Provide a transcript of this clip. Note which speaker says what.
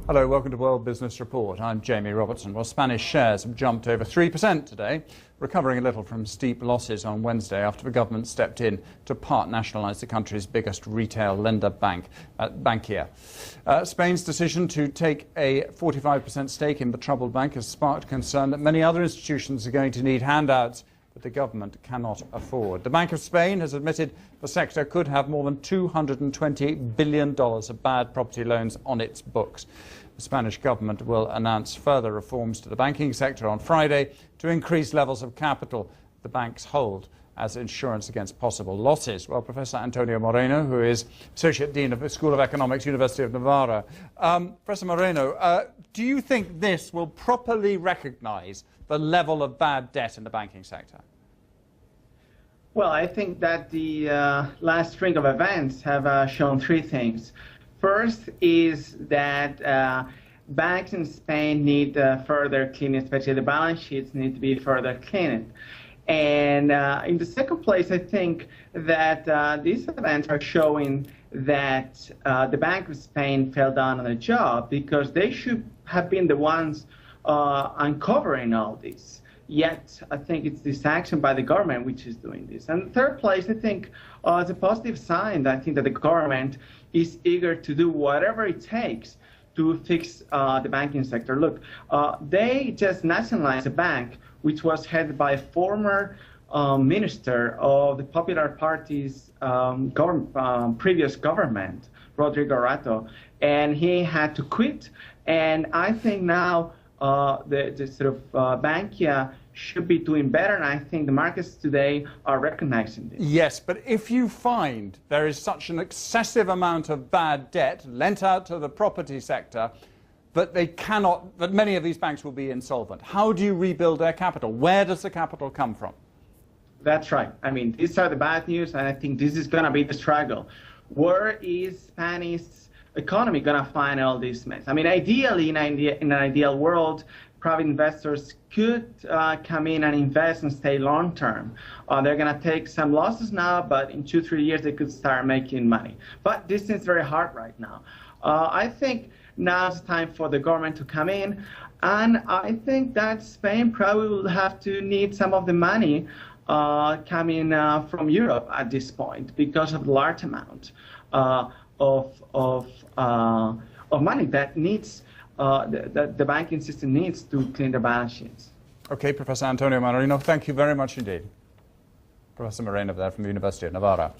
Speaker 1: Hello, welcome to World Business Report. I'm Jamie Robertson. Well, Spanish shares have jumped over 3% today, recovering a little from steep losses on Wednesday after the government stepped in to part nationalise the country's biggest retail lender bank, Bankia. Spain's decision to take a 45% stake in the troubled bank has sparked concern that many other institutions are going to need handouts that the government cannot afford. The Bank of Spain has admitted the sector could have more than $220 billion of bad property loans on its books. The Spanish government will announce further reforms to the banking sector on Friday to increase levels of capital the banks hold as insurance against possible losses. Well, Professor Antonio Moreno, who is Associate Dean of the School of Economics, University of Navarra. Professor Moreno, do you think this will properly recognise the level of bad debt in the banking sector?
Speaker 2: Well, I think that the last string of events have shown three things. First is that banks in Spain need further cleaning, especially the balance sheets need to be further cleaned. And in the second place, I think that these events are showing that the Bank of Spain fell down on the job because they should have been the ones uncovering all this. Yet, I think it's this action by the government which is doing this. And the third place, I think, is a positive sign that I think that the government is eager to do whatever it takes to fix the banking sector. Look, they just nationalized a bank which was headed by a former minister of the Popular Party's previous government, Rodrigo Rato, and he had to quit. And I think now the sort of Bankia should be doing better, and I think the markets today are recognizing this.
Speaker 1: Yes, but if you find there is such an excessive amount of bad debt lent out to the property sector that that many of these banks will be insolvent, how do you rebuild their capital? Where does the capital come from?
Speaker 2: That's right. I mean, these are the bad news, and I think this is going to be the struggle. Where is Spanish economy going to find all this mess? I mean, ideally, in an ideal world, private investors could come in and invest and stay long term. They're going to take some losses now, but in 2-3 years, they could start making money. But this is very hard right now. I think now it's time for the government to come in, and I think that Spain probably will have to need some of the money coming from Europe at this point because of the large amount of money that needs the banking system needs to clean the balance sheets.
Speaker 1: Okay, Professor Antonio Moreno, thank you very much indeed. Professor Moreno there from the University of Navarra.